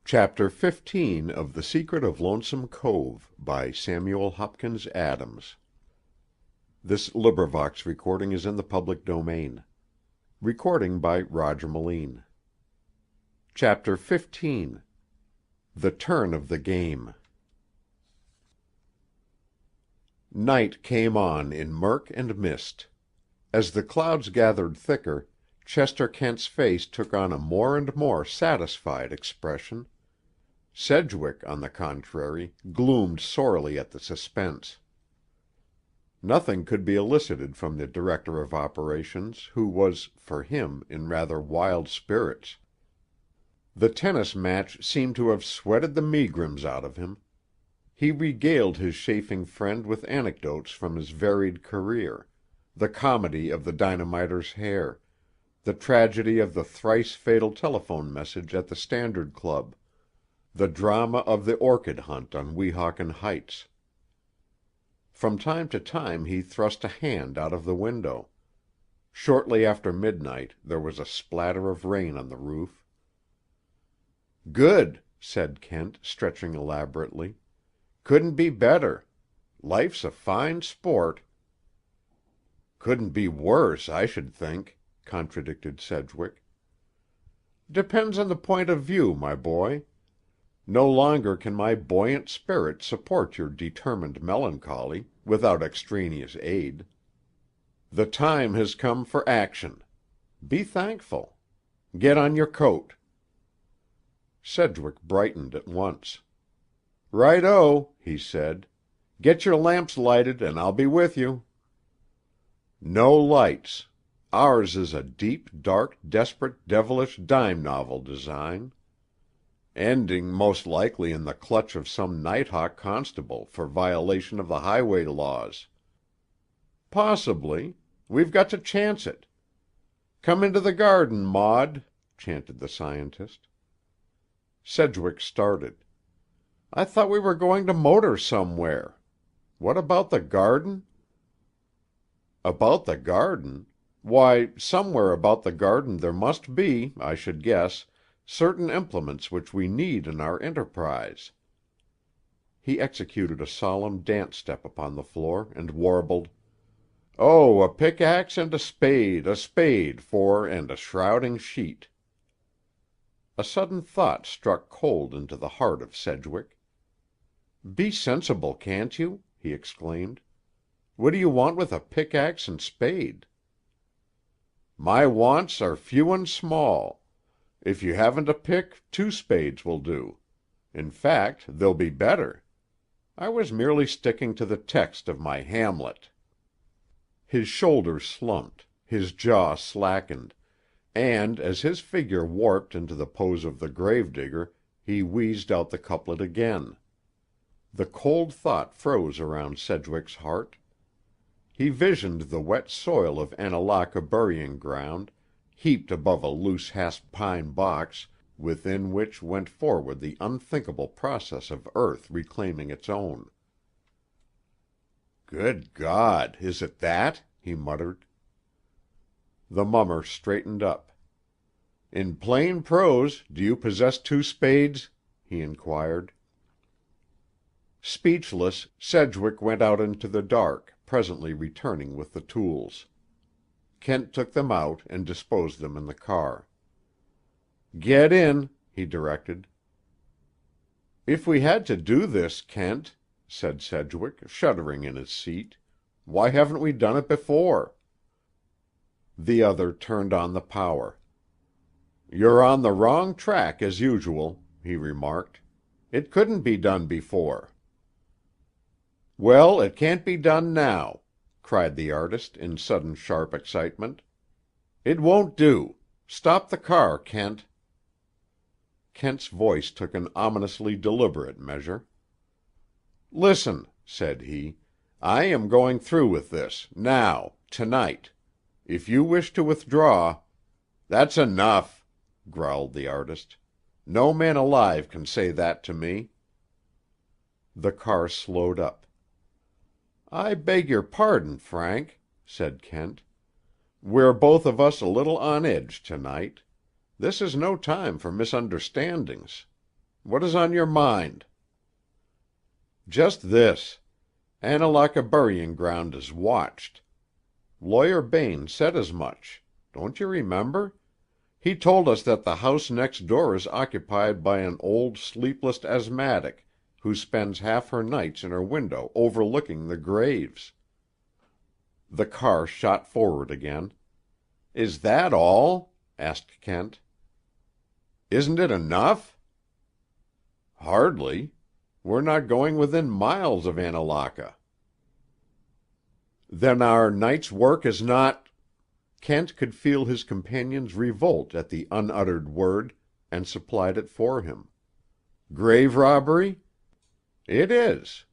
Chapter 15 of The Secret of Lonesome Cove by Samuel Hopkins Adams. Recording is in the public domain. Recording by Roger Melin. Chapter 15 The Turn of the Game. Night came on in murk and mist. As the clouds gathered thicker, Chester Kent's face took on a more and more satisfied expression. Sedgwick, on the contrary, gloomed sorely at the suspense. Nothing could be elicited from the director of operations, who was, for him, in rather wild spirits. The tennis match seemed to have sweated the megrims out of him. He regaled his chafing friend with anecdotes from his varied career, the comedy of the dynamiter's hair, the tragedy of the thrice-fatal telephone message at the Standard Club, the drama of the orchid hunt on Weehawken Heights. From time to time he thrust a hand out of the window. Shortly after midnight there was a splatter of rain on the roof. "Good," said Kent, stretching elaborately. "Couldn't be better. Life's a fine sport." "Couldn't be worse, I should think," contradicted Sedgwick. "Depends on the point of view, my boy. No longer can my buoyant spirit support your determined melancholy, without extraneous aid. The time has come for action. Be thankful. Get on your coat." Sedgwick brightened at once. "Right-o," he said. "Get your lamps lighted and I'll be with you." "No lights. Ours is a deep, dark, desperate, devilish dime novel design. Ending, most likely, in the clutch of some nighthawk constable for violation of the highway laws." "Possibly. We've got to chance it. Come into the garden, Maud," chanted the scientist. Sedgwick started. "I thought we were going to motor somewhere. What about the garden?" "About the garden? Why, somewhere about the garden there must be, I should guess, certain implements which we need in our enterprise." He executed a solemn dance step upon the floor and warbled, "Oh, a pickaxe and a spade for and a shrouding sheet." A sudden thought struck cold into the heart of Sedgwick. "Be sensible, can't you?" he exclaimed. "What do you want with a pickaxe and spade?" "My wants are few and small. If you haven't a pick, 2 spades will do. In fact, they'll be better. I was merely sticking to the text of my Hamlet." His shoulders slumped, his jaw slackened, and, as his figure warped into the pose of the gravedigger, he wheezed out the couplet again. The cold thought froze around Sedgwick's heart. He visioned the wet soil of Annalaka burying ground, heaped above a loose hasp pine box, within which went forward the unthinkable process of earth reclaiming its own. "Good God! Is it that?" he muttered. The mummer straightened up. "In plain prose, do you possess 2 spades?" he inquired. Speechless, Sedgwick went out into the dark, presently returning with the tools. Kent took them out and disposed them in the car. "Get in," he directed. "If we had to do this, Kent," said Sedgwick, shuddering in his seat, "why haven't we done it before?" The other turned on the power. "You're on the wrong track, as usual," he remarked. "It couldn't be done before." "Well, it can't be done now," cried the artist in sudden sharp excitement. "It won't do. Stop the car, Kent." Kent's voice took an ominously deliberate measure. "Listen," said he. "I am going through with this, now, tonight. If you wish to withdraw—" "That's enough," growled the artist. "No man alive can say that to me." The car slowed up. "I beg your pardon, Frank," said Kent. "We're both of us a little on edge to night. This is no time for misunderstandings. What is on your mind?" "Just this. Annalaka burying ground is watched. Lawyer Bain said as much. Don't you remember? He told us that the house next door is occupied by an old sleepless asthmatic who spends half her nights in her window overlooking the graves." The car shot forward again. "Is that all?" asked Kent. "Isn't it enough?" "Hardly. We're not going within miles of Annalaka." "Then our night's work is not—" Kent could feel his companion's revolt at the unuttered word, and supplied it for him. "Grave robbery?" "It is."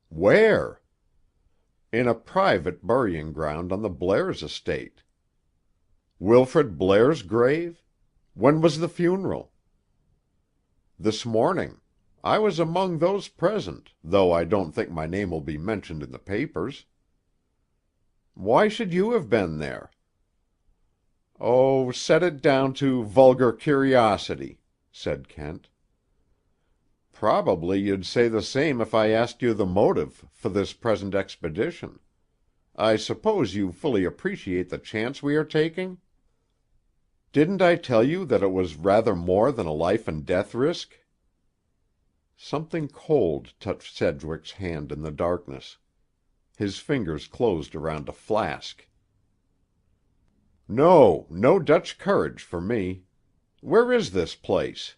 "Where?" "In a private burying ground on the Blairs' estate." "Wilfrid Blair's grave? When was the funeral?" "This morning. I was among those present, though I don't think my name will be mentioned in the papers." "Why should you have been there?" "Oh, set it down to vulgar curiosity," said Kent. "Probably you'd say the same if I asked you the motive for this present expedition. I suppose you fully appreciate the chance we are taking?" "Didn't I tell you that it was rather more than a life and death risk?" Something cold touched Sedgwick's hand in the darkness. His fingers closed around a flask. "No Dutch courage for me. Where is this place?"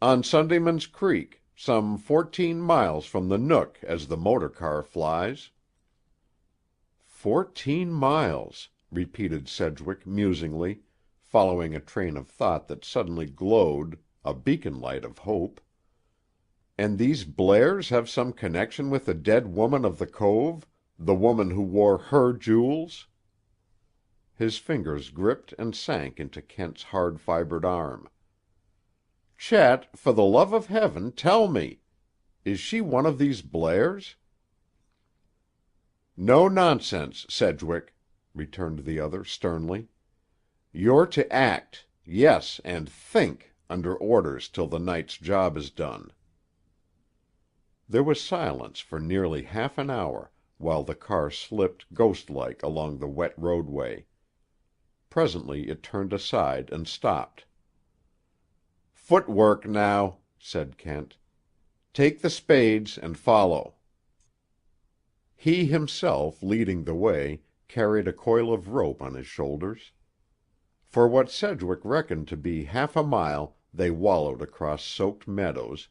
"On Sundayman's Creek, some 14 miles from the Nook as the motor car flies." 14 miles, repeated Sedgwick musingly, following a train of thought that suddenly glowed, a beacon light of hope. "And these Blairs have some connection with the dead woman of the cove, the woman who wore her jewels?" His fingers gripped and sank into Kent's hard-fibered arm. "Chet, for the love of Heaven, tell me! Is she one of these Blairs?" "No nonsense, Sedgwick," returned the other sternly. "You're to act, yes, and think, under orders till the night's job is done." There was silence for nearly half an hour, while the car slipped ghost-like along the wet roadway. Presently it turned aside and stopped. "Footwork now," said Kent. "Take the spades and follow." He himself, leading the way, carried a coil of rope on his shoulders. For what Sedgwick reckoned to be half a mile they wallowed across soaked meadows,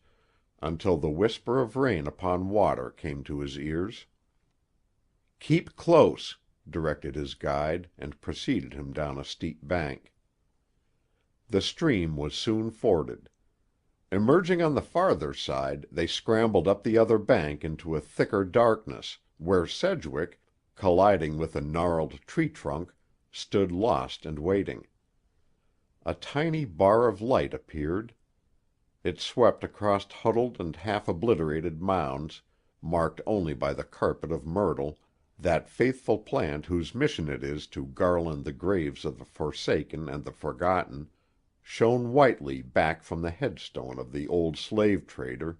until the whisper of rain upon water came to his ears. "Keep close," directed his guide, and preceded him down a steep bank. The stream was soon forded. Emerging on the farther side, they scrambled up the other bank into a thicker darkness, where Sedgwick, colliding with a gnarled tree trunk, stood lost and waiting. A tiny bar of light appeared. It swept across huddled and half-obliterated mounds, marked only by the carpet of myrtle, that faithful plant whose mission it is to garland the graves of the forsaken and the forgotten, shone whitely back from the headstone of the old slave trader,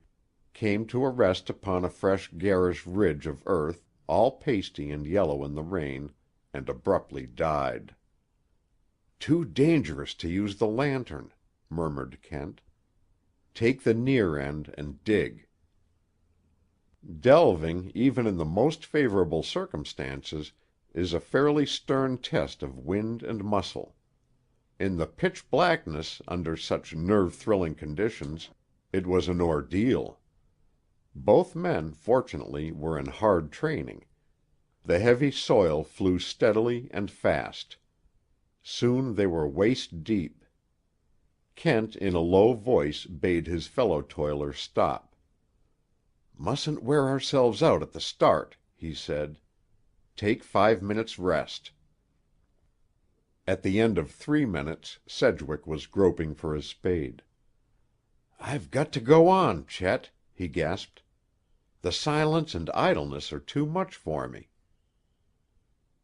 came to a rest upon a fresh garish ridge of earth, all pasty and yellow in the rain, and abruptly died. "Too dangerous to use the lantern," murmured Kent. "Take the near end and dig." Delving, even in the most favorable circumstances, is a fairly stern test of wind and muscle. In the pitch blackness, under such nerve-thrilling conditions, it was an ordeal. Both men, fortunately, were in hard training. The heavy soil flew steadily and fast. Soon they were waist deep. Kent, in a low voice, bade his fellow toiler stop. "Mustn't wear ourselves out at the start," he said. "Take 5 minutes' rest." At the end of 3 minutes, Sedgwick was groping for his spade. "I've got to go on, Chet," he gasped. "The silence and idleness are too much for me."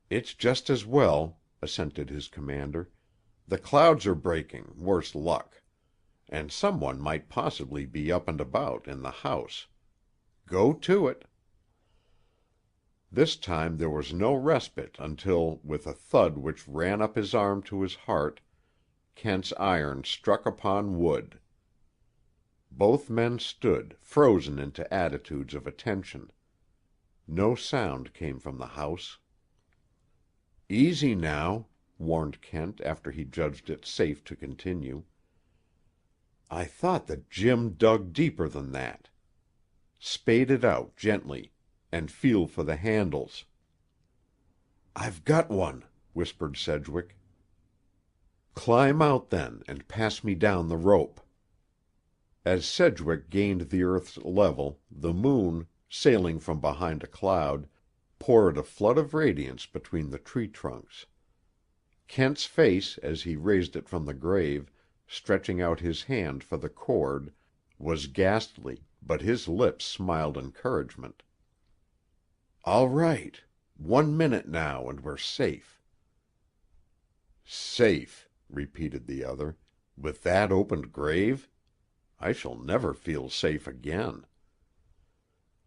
"It's just as well," assented his commander. "The clouds are breaking, worse luck. and someone might possibly be up and about in the house. Go to it. This time there was no respite until, with a thud which ran up his arm to his heart, Kent's iron struck upon wood. Both men stood, frozen into attitudes of attention. No sound came from the house. "Easy now," warned Kent after he judged it safe to continue. "I thought that Jim dug deeper than that. Spade it out gently, and feel for the handles." "I've got one," whispered Sedgwick. "Climb out, then, and pass me down the rope." As Sedgwick gained the earth's level, the moon, sailing from behind a cloud, poured a flood of radiance between the tree trunks. Kent's face, as he raised it from the grave, stretching out his hand for the cord, was ghastly, but his lips smiled encouragement. "All right. 1 minute now, and we're safe." "Safe," repeated the other, "with that opened grave? I shall never feel safe again."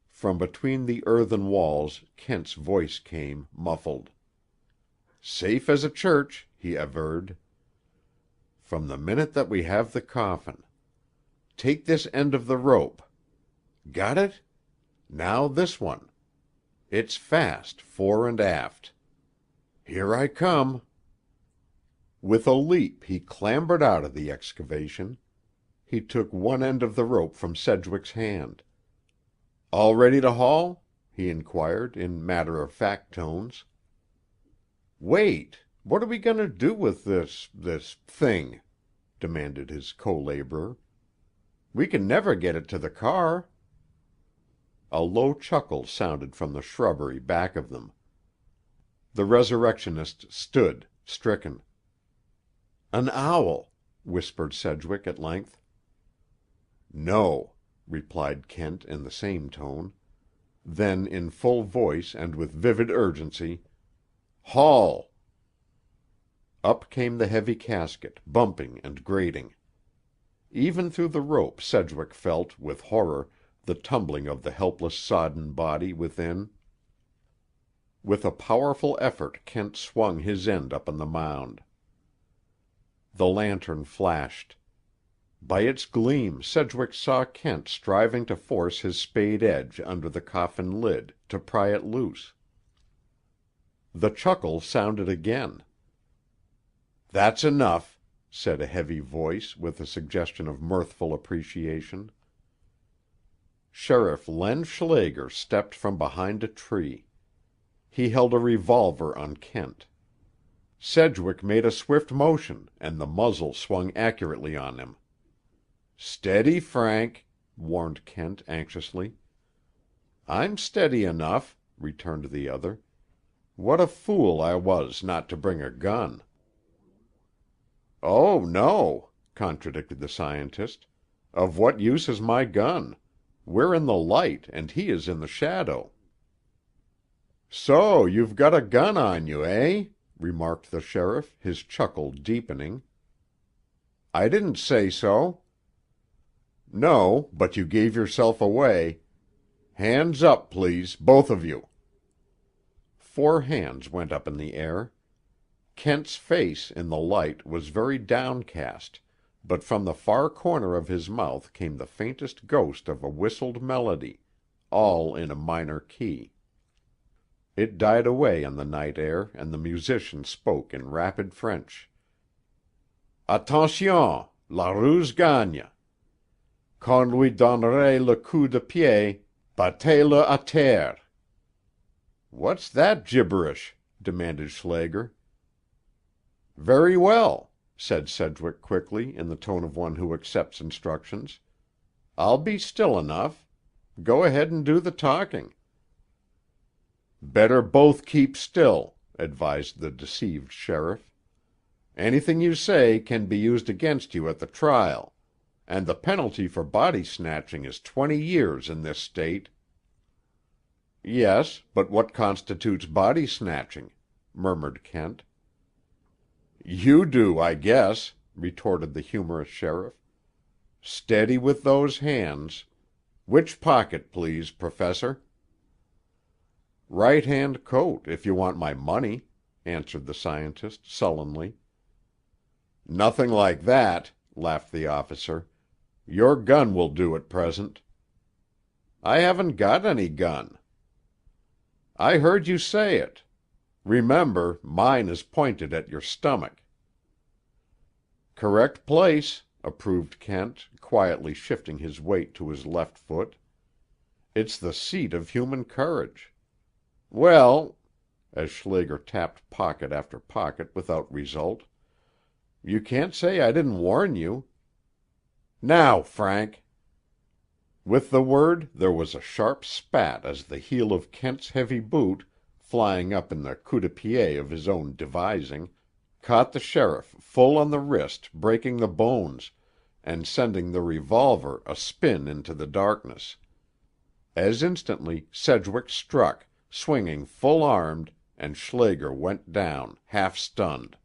From between the earthen walls Kent's voice came, muffled. "Safe as a church," he averred. "From the minute that we have the coffin. Take this end of the rope. Got it? Now this one. It's fast, fore and aft. Here I come." With a leap he clambered out of the excavation. He took one end of the rope from Sedgwick's hand. "All ready to haul?" he inquired in matter-of-fact tones. "Wait! What are we going to do with this thing?" demanded his co-laborer. "We can never get it to the car." A low chuckle sounded from the shrubbery back of them. The resurrectionist stood, stricken. "An owl," whispered Sedgwick at length. "No," replied Kent in the same tone. Then, in full voice and with vivid urgency, "Haul!" Up came the heavy casket, bumping and grating. Even through the rope Sedgwick felt, with horror, the tumbling of the helpless sodden body within. With a powerful effort Kent swung his end up on the mound. The lantern flashed. By its gleam Sedgwick saw Kent striving to force his spade edge under the coffin lid, to pry it loose. The chuckle sounded again. "That's enough," said a heavy voice with a suggestion of mirthful appreciation. Sheriff Len Schlager stepped from behind a tree. He held a revolver on Kent. Sedgwick made a swift motion, and the muzzle swung accurately on him. "Steady, Frank," warned Kent anxiously. "I'm steady enough," returned the other. "What a fool I was not to bring a gun." "Oh, no," contradicted the scientist. "Of what use is my gun? We're in the light, and he is in the shadow." "So you've got a gun on you, eh?" remarked the sheriff, his chuckle deepening. "I didn't say so." "No, but you gave yourself away. Hands up, please, both of you." 4 hands went up in the air. Kent's face, in the light, was very downcast, but from the far corner of his mouth came the faintest ghost of a whistled melody, all in a minor key. It died away on the night air, and the musician spoke in rapid French. "Attention! La ruse gagne. Quand lui donnerai le coup de pied, battez-le à terre." "What's that gibberish?" demanded Schlager. "Very well," said Sedgwick quickly, in the tone of one who accepts instructions. "I'll be still enough. Go ahead and do the talking." "Better both keep still," advised the deceived sheriff. "Anything you say can be used against you at the trial, and the penalty for body snatching is 20 years in this state." "Yes, but what constitutes body snatching?" murmured Kent. "You do, I guess," retorted the humorous sheriff. Steady with those hands. Which pocket, please, Professor?" "Right-hand coat, if you want my money," answered the scientist sullenly. "Nothing like that," laughed the officer. "Your gun will do at present." "I haven't got any gun." "I heard you say it. Remember, mine is pointed at your stomach." "Correct place," approved Kent, quietly shifting his weight to his left foot. "It's the seat of human courage. Well," as Schlager tapped pocket after pocket without result, "you can't say I didn't warn you. Now, Frank." With the word there was a sharp spat as the heel of Kent's heavy boot, flying up in the coup de pied of his own devising, caught the sheriff full on the wrist, breaking the bones, and sending the revolver a spin into the darkness. As instantly Sedgwick struck, swinging full-armed, and Schlager went down, half-stunned.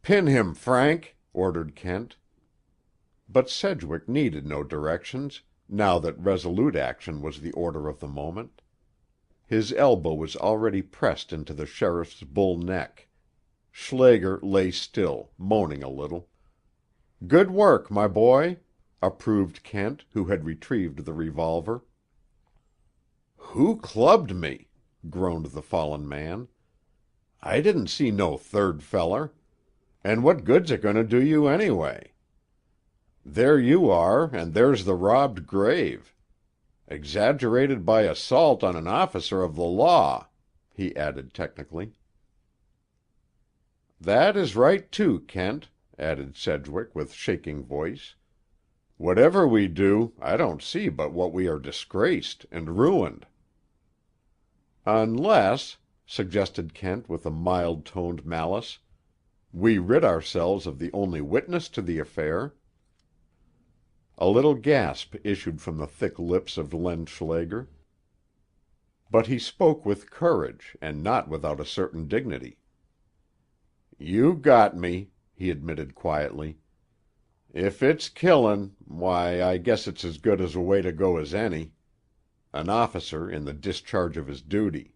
"Pin him, Frank," ordered Kent. But Sedgwick needed no directions, now that resolute action was the order of the moment. His elbow was already pressed into the sheriff's bull neck. Schlager lay still, moaning a little. "Good work, my boy," approved Kent, who had retrieved the revolver. "Who clubbed me?" groaned the fallen man. "I didn't see no third feller. And what good's it going to do you anyway? There you are, and there's the robbed grave. Exaggerated by assault on an officer of the law," he added technically. "That is right, too, Kent," added Sedgwick with shaking voice. "Whatever we do, I don't see but what we are disgraced and ruined." "Unless," suggested Kent with a mild-toned malice, "we rid ourselves of the only witness to the affair." A little gasp issued from the thick lips of Len Schlager. But he spoke with courage, and not without a certain dignity. "You got me," he admitted quietly. "If it's killin', why, I guess it's as good a way to go as any. An officer in the discharge of his duty."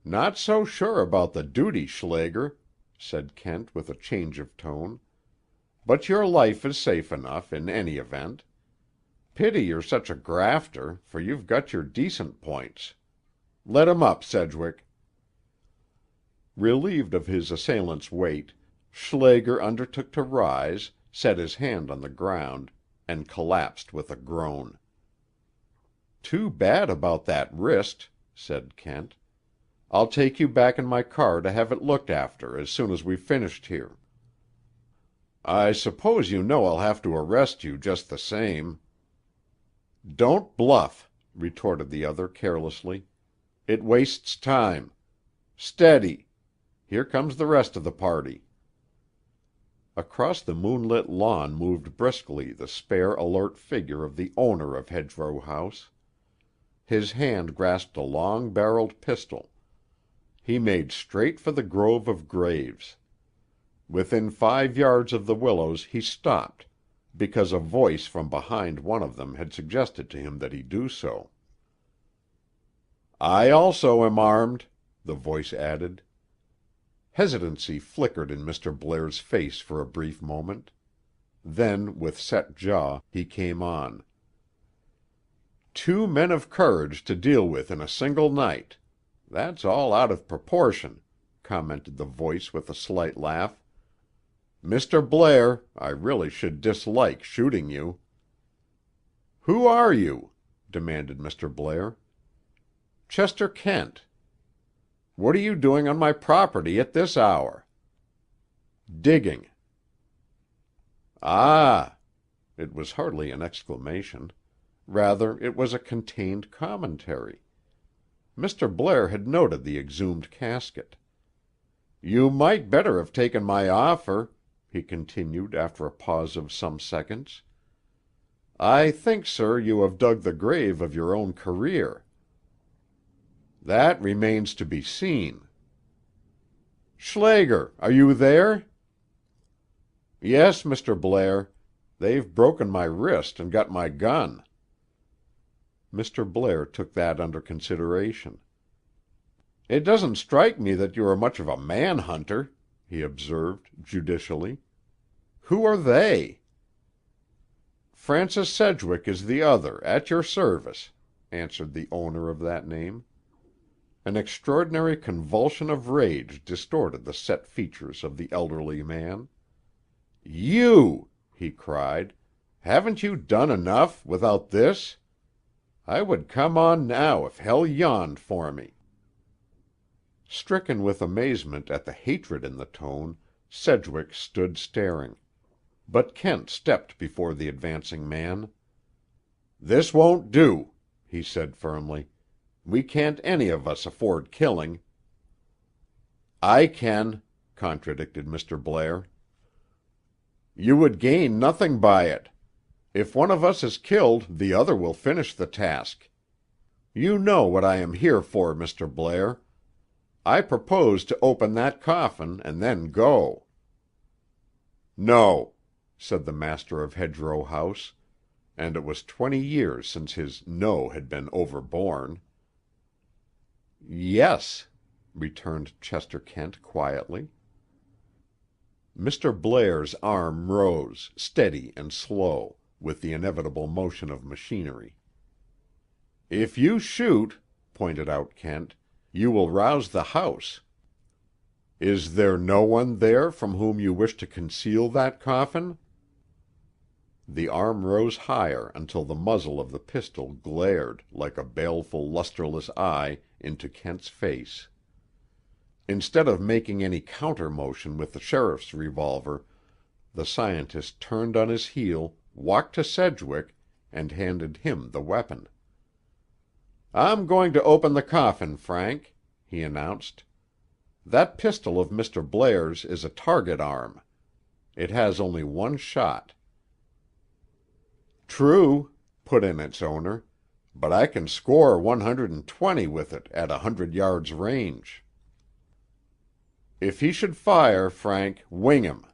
"Not so sure about the duty, Schlager," said Kent with a change of tone. "But your life is safe enough, in any event. Pity you're such a grafter, for you've got your decent points. Let him up, Sedgwick." Relieved of his assailant's weight, Schlager undertook to rise, set his hand on the ground, and collapsed with a groan. "Too bad about that wrist," said Kent. "I'll take you back in my car to have it looked after as soon as we've finished here." "I suppose you know I'll have to arrest you just the same." "Don't bluff," retorted the other carelessly. "It wastes time. Steady! Here comes the rest of the party." Across the moonlit lawn moved briskly the spare, alert figure of the owner of Hedgerow House. His hand grasped a long-barreled pistol. He made straight for the grove of graves. Within 5 yards of the willows he stopped, because a voice from behind one of them had suggested to him that he do so. "I also am armed," the voice added. Hesitancy flickered in Mr. Blair's face for a brief moment. Then, with set jaw, he came on. "2 men of courage to deal with in a single night. That's all out of proportion," commented the voice with a slight laugh. "Mr. Blair, I really should dislike shooting you." "Who are you?" demanded Mr. Blair. "Chester Kent." "What are you doing on my property at this hour?" "Digging." "Ah!" It was hardly an exclamation. Rather, it was a contained commentary. Mr. Blair had noted the exhumed casket. "You might better have taken my offer," he continued after a pause of some seconds. "I think, sir, you have dug the grave of your own career." "That remains to be seen." "Schlager, are you there?" "Yes, Mr. Blair. They've broken my wrist and got my gun." Mr. Blair took that under consideration. "It doesn't strike me that you are much of a man-hunter," he observed, judicially. "Who are they?" "Francis Sedgwick is the other, at your service," answered the owner of that name. An extraordinary convulsion of rage distorted the set features of the elderly man. "You!" he cried. "Haven't you done enough, without this? I would come on now if hell yawned for me." Stricken with amazement at the hatred in the tone, Sedgwick stood staring. But Kent stepped before the advancing man. "This won't do," he said firmly. "We can't any of us afford killing." "I can," contradicted Mr. Blair. "You would gain nothing by it. If one of us is killed, the other will finish the task. You know what I am here for, Mr. Blair. I propose to open that coffin and then go." "No," said the master of Hedgerow House, and it was 20 years since his "no" had been overborne. "Yes," returned Chester Kent quietly. Mr. Blair's arm rose, steady and slow, with the inevitable motion of machinery. "If you shoot," pointed out Kent, "you will rouse the house. Is there no one there from whom you wish to conceal that coffin?" The arm rose higher until the muzzle of the pistol glared, like a baleful, lusterless eye, into Kent's face. Instead of making any counter motion with the sheriff's revolver, the scientist turned on his heel, walked to Sedgwick, and handed him the weapon. "I'm going to open the coffin, Frank," he announced. "That pistol of Mr. Blair's is a target arm. It has only one shot." "True," put in its owner, "but I can score 120 with it at 100 yards range." "If he should fire, Frank, wing him.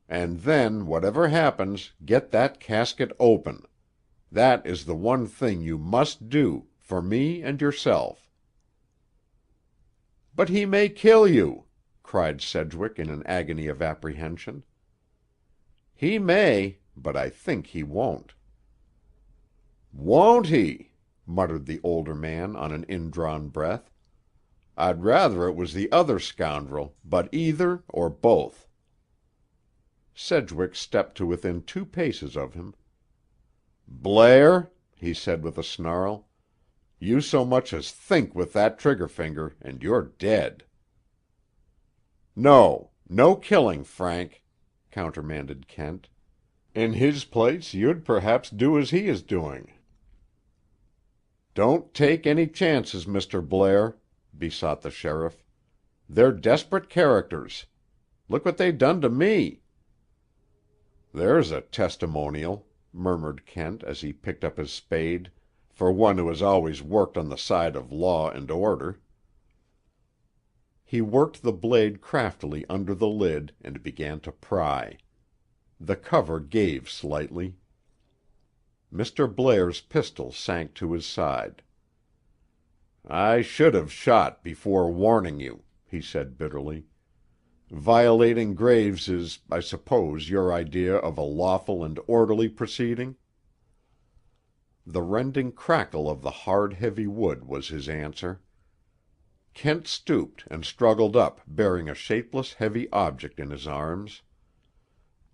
And then, whatever happens, get that casket open. That is the one thing you must do, for me and yourself." "But he may kill you!" cried Sedgwick in an agony of apprehension. "He may, but I think he won't." "Won't he?" muttered the older man on an indrawn breath. "I'd rather it was the other scoundrel, but either or both." Sedgwick stepped to within 2 paces of him. "Blair," he said with a snarl, "you so much as think with that trigger finger, and you're dead." "No killing, Frank," countermanded Kent. "In his place you'd perhaps do as he is doing." "Don't take any chances, Mr. Blair," besought the sheriff. "They're desperate characters. Look what they done to me." "There's a testimonial," murmured Kent as he picked up his spade, "for one who has always worked on the side of law and order." He worked the blade craftily under the lid and began to pry. The cover gave slightly. Mr. Blair's pistol sank to his side. "I should have shot before warning you," he said bitterly. "Violating graves is, I suppose, your idea of a lawful and orderly proceeding?" The rending crackle of the hard, heavy wood was his answer. Kent stooped and struggled up, bearing a shapeless, heavy object in his arms.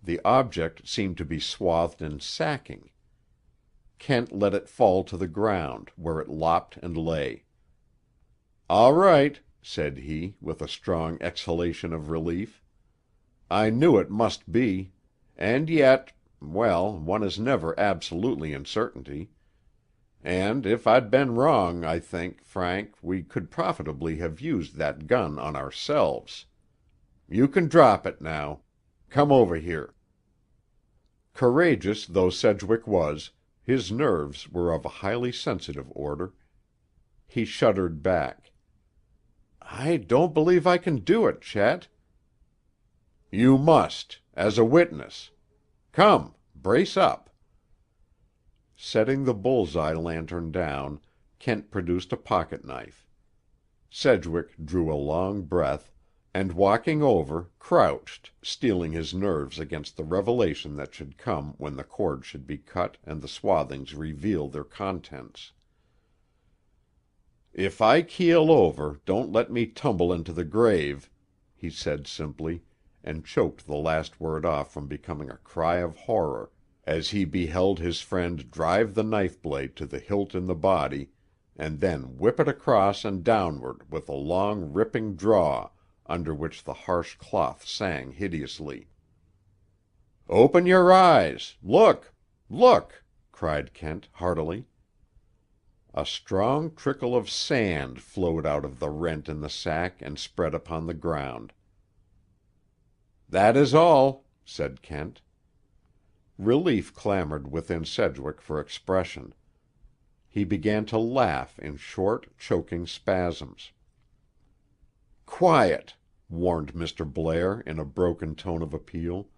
The object seemed to be swathed in sacking. Kent let it fall to the ground, where it lopped and lay. "All right," said he, with a strong exhalation of relief. "I knew it must be. And yet—well, one is never absolutely in certainty. And if I'd been wrong, I think, Frank, we could profitably have used that gun on ourselves. You can drop it now. Come over here." Courageous though Sedgwick was, his nerves were of a highly sensitive order. He shuddered back. "I don't believe I can do it, Chet." "You must, as a witness. Come, Brace up." Setting the bull's-eye lantern down, Kent produced a pocket-knife. Sedgwick drew a long breath, and walking over, crouched, steeling his nerves against the revelation that should come when the cord should be cut and the swathings reveal their contents. "If I keel over, don't let me tumble into the grave," he said simply, and choked the last word off from becoming a cry of horror, as he beheld his friend drive the knife-blade to the hilt in the body, and then whip it across and downward with a long ripping draw under which the harsh cloth sang hideously. "Open your eyes! Look! Look!" cried Kent heartily. A strong trickle of sand flowed out of the rent in the sack and spread upon the ground. "That is all," said Kent. Relief clamored within Sedgwick for expression. He began to laugh in short, choking spasms. "Quiet!" warned Mr. Blair in a broken tone of appeal.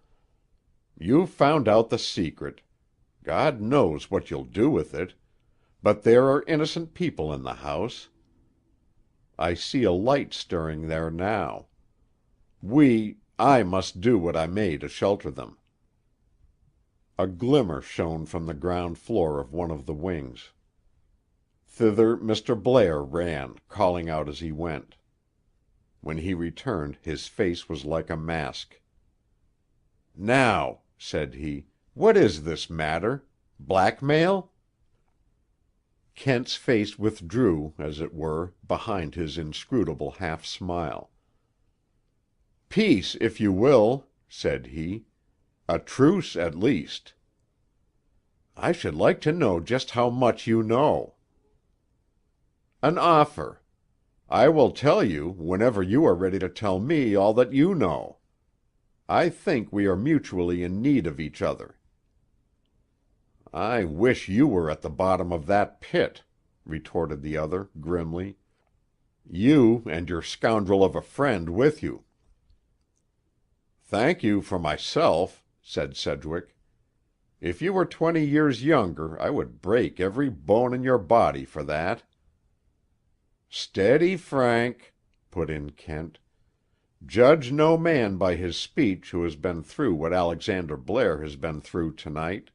"You've found out the secret. God knows what you'll do with it. But there are innocent people in the house. I see a light stirring there now. I must do what I may to shelter them." A glimmer shone from the ground floor of one of the wings. Thither Mr. Blair ran, calling out as he went. When he returned, his face was like a mask. "Now," said he, "what is this matter? Blackmail?" Kent's face withdrew, as it were, behind his inscrutable half-smile. "Peace, if you will," said he. "A truce, at least." "I should like to know just how much you know." "An offer. I will tell you, whenever you are ready to tell me all that you know. I think we are mutually in need of each other." "I wish you were at the bottom of that pit," retorted the other, grimly. "You and your scoundrel of a friend with you." "Thank you for myself," said Sedgwick. "If you were 20 years younger I would break every bone in your body for that." "Steady, Frank," put in Kent. "Judge no man by his speech who has been through what Alexander Blair has been through tonight.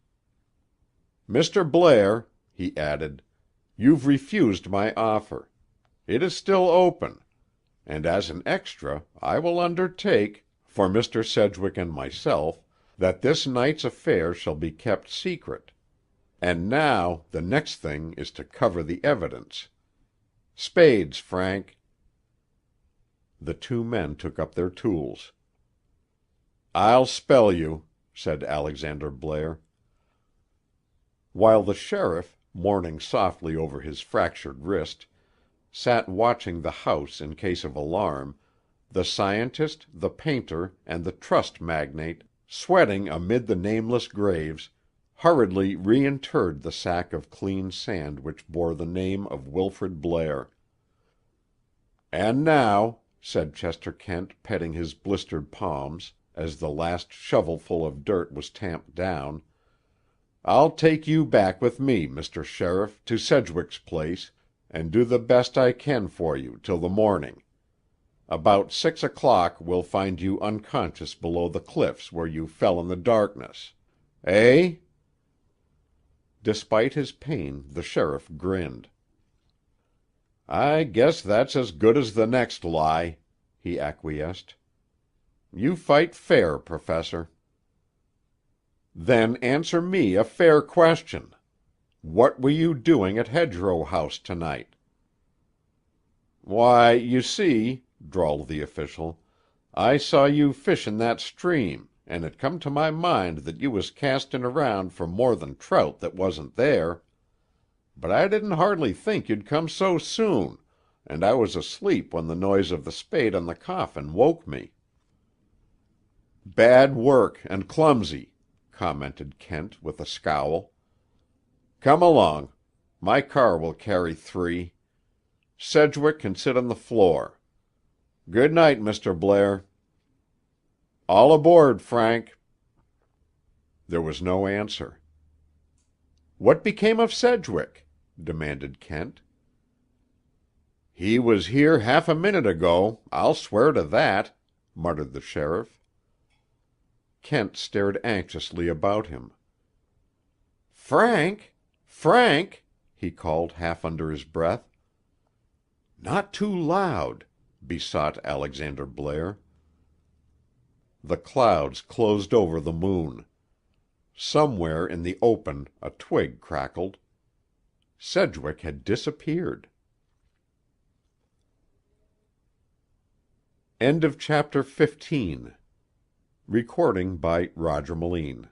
Mr. Blair," he added, "you've refused my offer. It is still open. And as an extra I will undertake, for Mr. Sedgwick and myself, that this night's affair shall be kept secret. And now the next thing is to cover the evidence. Spades, Frank." The two men took up their tools. "I'll spell you," said Alexander Blair. While the sheriff, mourning softly over his fractured wrist, sat watching the house in case of alarm, the scientist, the painter, and the trust magnate, sweating amid the nameless graves, hurriedly reinterred the sack of clean sand which bore the name of Wilfrid Blair. "And now," said Chester Kent, petting his blistered palms, as the last shovelful of dirt was tamped down, "I'll take you back with me, Mr. Sheriff, to Sedgwick's place, and do the best I can for you till the morning. About 6 o'clock we'll find you unconscious below the cliffs where you fell in the darkness. Eh?" Despite his pain, the sheriff grinned. "I guess that's as good as the next lie," he acquiesced. "You fight fair, Professor." "Then answer me a fair question. What were you doing at Hedgerow House tonight?" "Why, you see," drawled the official, "I saw you fishin' that stream, and it come to my mind that you was castin' around for more than trout that wasn't there. But I didn't hardly think you'd come so soon, and I was asleep when the noise of the spade on the coffin woke me." "Bad work and clumsy," commented Kent with a scowl. "Come along. My car will carry 3. Sedgwick can sit on the floor. Good night, Mr. Blair." "All aboard, Frank." There was no answer. "What became of Sedgwick?" demanded Kent. "He was here half a minute ago, I'll swear to that," muttered the sheriff. Kent stared anxiously about him. "Frank! Frank!" he called half under his breath. "Not too loud," besought Alexander Blair. The clouds closed over the moon. Somewhere in the open a twig crackled. Sedgwick had disappeared. End of chapter 15. Recording by Roger Melin.